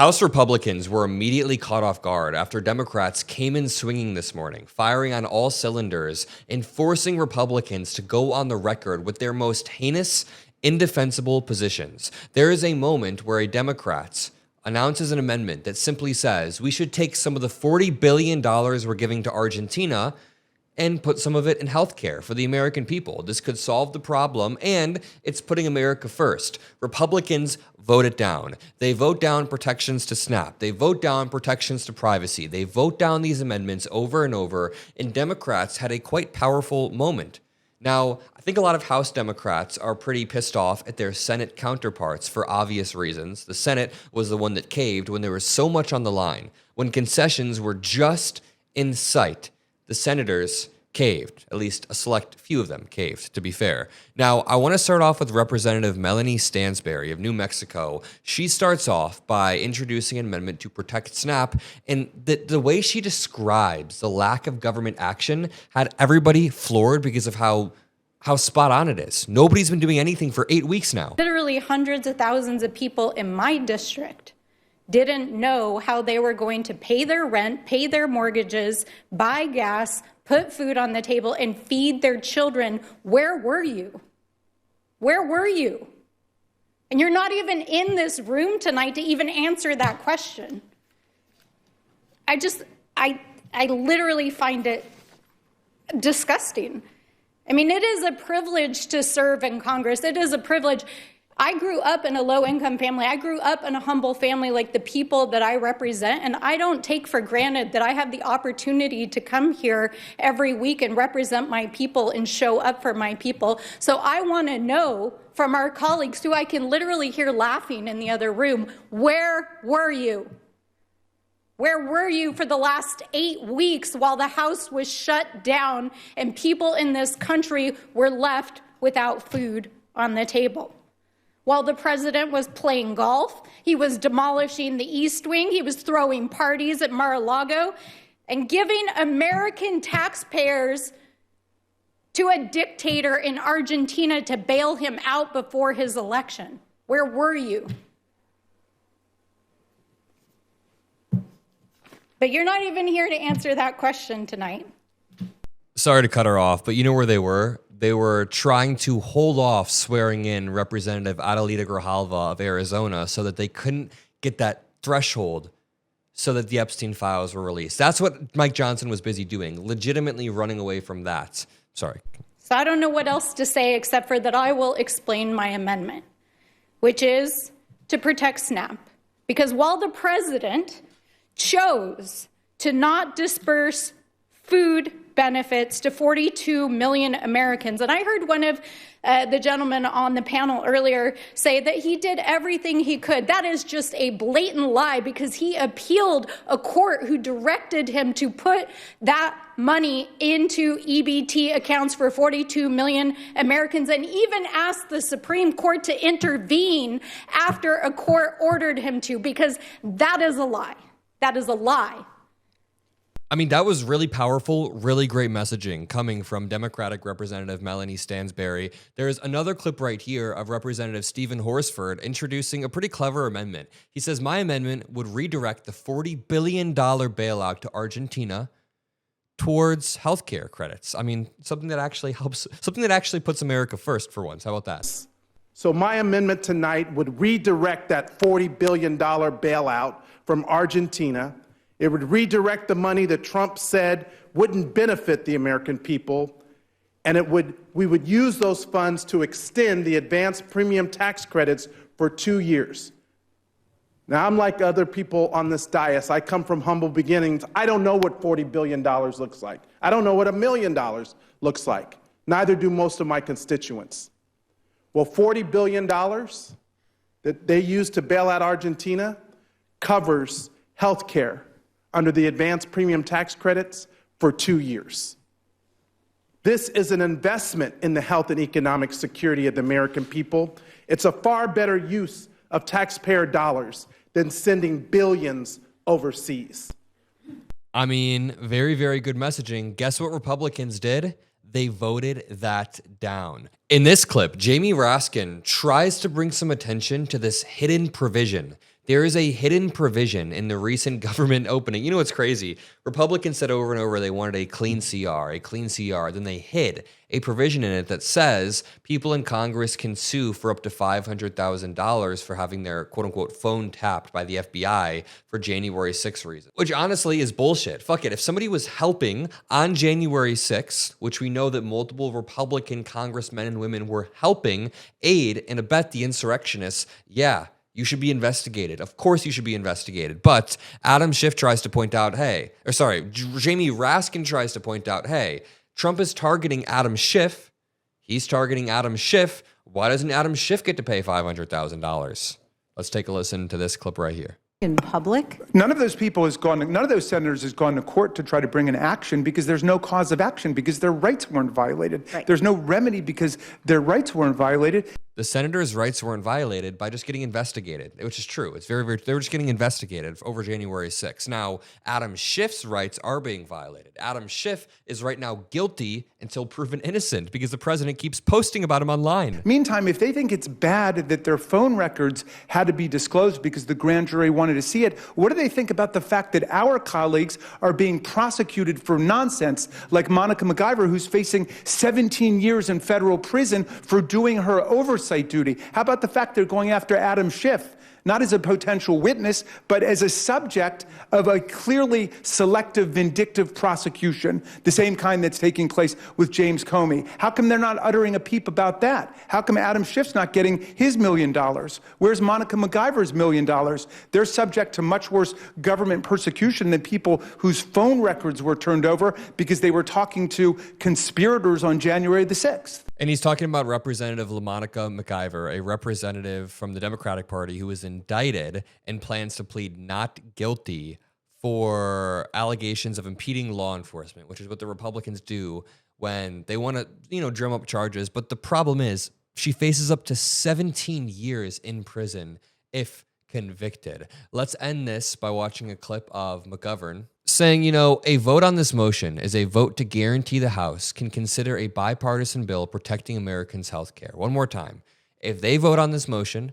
House Republicans were immediately caught off guard after Democrats came in swinging this morning, firing on all cylinders and forcing Republicans to go on the record with their most heinous, indefensible positions. There is a moment where a Democrat announces an amendment that simply says we should take some of the $40 billion we're giving to Argentina and put some of it in healthcare for the American people. This could solve the problem, and it's putting America first. Republicans vote it down. They vote down protections to SNAP. They vote down protections to privacy. They vote down these amendments over and over, and Democrats had a quite powerful moment. Now, I think a lot of House Democrats are pretty pissed off at their Senate counterparts for obvious reasons. The Senate was the one that caved when there was so much on the line. When concessions were just in sight, the senators caved. At least a select few of them caved, to be fair. Now, I want to start off with Representative Melanie Stansbury of New Mexico. She starts off by introducing an amendment to protect SNAP, and the way she describes the lack of government action had everybody floored because of how spot on it is. Nobody's been doing anything for 8 weeks now. Literally hundreds of thousands of people in my district didn't know how they were going to pay their rent, pay their mortgages, buy gas, put food on the table, and feed their children. Where were you? Where were you? And you're not even in this room tonight to even answer that question. I literally find it disgusting. I mean, it is a privilege to serve in Congress. It is a privilege. I grew up in a low-income family. I grew up in a humble family like the people that I represent, and I don't take for granted that I have the opportunity to come here every week and represent my people and show up for my people. So I want to know from our colleagues who I can literally hear laughing in the other room, where were you? Where were you for the last 8 weeks while the House was shut down and people in this country were left without food on the table? While the president was playing golf, he was demolishing the East Wing, he was throwing parties at Mar-a-Lago, and giving American taxpayers to a dictator in Argentina to bail him out before his election. Where were you? But you're not even here to answer that question tonight. Sorry to cut her off, but you know where they were? They were trying to hold off swearing in Representative Adelita Grijalva of Arizona so that they couldn't get that threshold so that the Epstein files were released. That's what Mike Johnson was busy doing, legitimately running away from that. Sorry. So I don't know what else to say except for that I will explain my amendment, which is to protect SNAP. Because while the president chose to not disperse food benefits to 42 million Americans. And I heard one of the gentlemen on the panel earlier say that he did everything he could. That is just a blatant lie because he appealed a court who directed him to put that money into EBT accounts for 42 million Americans and even asked the Supreme Court to intervene after a court ordered him to, because that is a lie. That is a lie. I mean, that was really powerful, really great messaging coming from Democratic Representative Melanie Stansbury. There's another clip right here of Representative Stephen Horsford introducing a pretty clever amendment. He says, my amendment would redirect the $40 billion bailout to Argentina towards healthcare credits. I mean, something that actually helps, something that actually puts America first for once. How about that? So my amendment tonight would redirect that $40 billion bailout from Argentina. It would redirect the money that Trump said wouldn't benefit the American people, and we would use those funds to extend the advanced premium tax credits for 2 years. Now, I'm like other people on this dais. I come from humble beginnings. I don't know what $40 billion looks like. I don't know what $1 million looks like. Neither do most of my constituents. Well, $40 billion that they use to bail out Argentina covers health care under the advanced premium tax credits for 2 years. This is an investment in the health and economic security of the American people. It's a far better use of taxpayer dollars than sending billions overseas. I mean, very, very good messaging. Guess what Republicans did? They voted that down. In this clip, Jamie Raskin tries to bring some attention to this hidden provision There is a hidden provision in the recent government opening. You know what's crazy? Republicans said over and over they wanted a clean CR. Then they hid a provision in it that says people in Congress can sue for up to $500,000 for having their quote-unquote phone tapped by the FBI for January 6th reasons, which honestly is bullshit. Fuck it. If somebody was helping on January 6th, which we know that multiple Republican congressmen and women were helping aid and abet the insurrectionists, yeah, you should be investigated. Of course you should be investigated. But Adam Schiff tries to point out, Jamie Raskin tries to point out, hey, Trump is targeting Adam Schiff. He's targeting Adam Schiff. Why doesn't Adam Schiff get to pay $500,000? Let's take a listen to this clip right here. In public? None of those senators has gone to court to try to bring an action because there's no cause of action because their rights weren't violated. Right. There's no remedy because their rights weren't violated. The senators' rights weren't violated by just getting investigated, which is true. It's very, they were just getting investigated over January 6th. Now, Adam Schiff's rights are being violated. Adam Schiff is right now guilty until proven innocent because the president keeps posting about him online. Meantime, if they think it's bad that their phone records had to be disclosed because the grand jury wanted to see it, what do they think about the fact that our colleagues are being prosecuted for nonsense, like Monica MacGyver, who's facing 17 years in federal prison for doing her oversight duty? How about the fact they're going after Adam Schiff, not as a potential witness, but as a subject of a clearly selective, vindictive prosecution, the same kind that's taking place with James Comey? How come they're not uttering a peep about that? How come Adam Schiff's not getting his $1 million? Where's Monica MacGyver's $1 million? They're subject to much worse government persecution than people whose phone records were turned over because they were talking to conspirators on January the 6th. And he's talking about Representative LaMonica MacGyver, a representative from the Democratic Party who was indicted and plans to plead not guilty for allegations of impeding law enforcement, which is what the Republicans do when they want to, drum up charges. But the problem is she faces up to 17 years in prison if convicted. Let's end this by watching a clip of McGovern saying, a vote on this motion is a vote to guarantee the House can consider a bipartisan bill protecting Americans' health care. One more time. If they vote on this motion,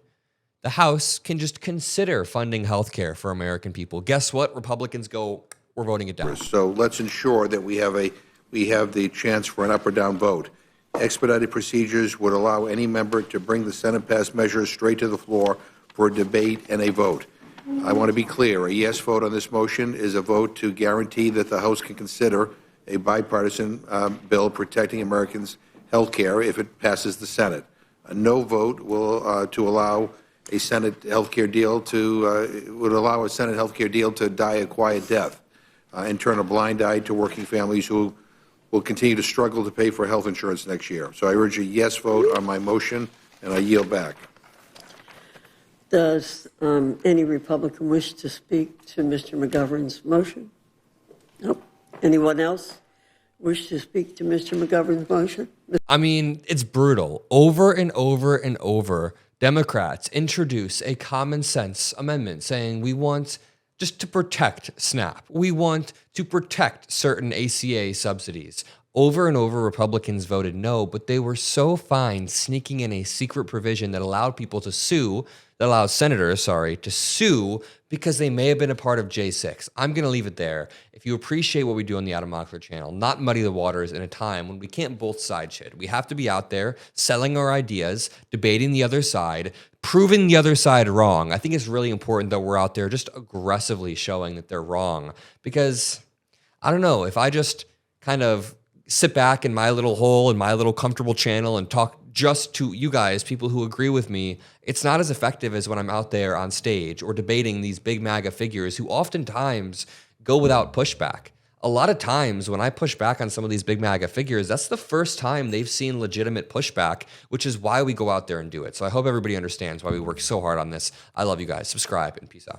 the House can just consider funding health care for American people. Guess what? Republicans go, we're voting it down. So let's ensure that we have the chance for an up or down vote. Expedited procedures would allow any member to bring the Senate-passed measures straight to the floor for a debate and a vote. I want to be clear. A yes vote on this motion is a vote to guarantee that the House can consider a bipartisan bill protecting Americans' health care if it passes the Senate. A no vote will to allow a Senate health care deal would allow a Senate health care deal to die a quiet death and turn a blind eye to working families who will continue to struggle to pay for health insurance next year. So I urge a yes vote on my motion, and I yield back. Does any Republican wish to speak to Mr. McGovern's motion? Nope. Anyone else wish to speak to Mr. McGovern's motion? I mean, it's brutal. Over and over and over, Democrats introduce a common sense amendment saying we want just to protect SNAP. We want to protect certain ACA subsidies. Over and over, Republicans voted no, but they were so fine sneaking in a secret provision that allowed people to sue, that allowed senators, to sue because they may have been a part of J6. I'm going to leave it there. If you appreciate what we do on the Adam Mockler channel, not muddy the waters in a time when we can't both side shit. We have to be out there selling our ideas, debating the other side, proving the other side wrong. I think it's really important that we're out there just aggressively showing that they're wrong because, I don't know, if I just kind of sit back in my little hole, in my little comfortable channel and talk just to you guys, people who agree with me, it's not as effective as when I'm out there on stage or debating these big MAGA figures who oftentimes go without pushback. A lot of times when I push back on some of these big MAGA figures, that's the first time they've seen legitimate pushback, which is why we go out there and do it. So I hope everybody understands why we work so hard on this. I love you guys. Subscribe and peace out.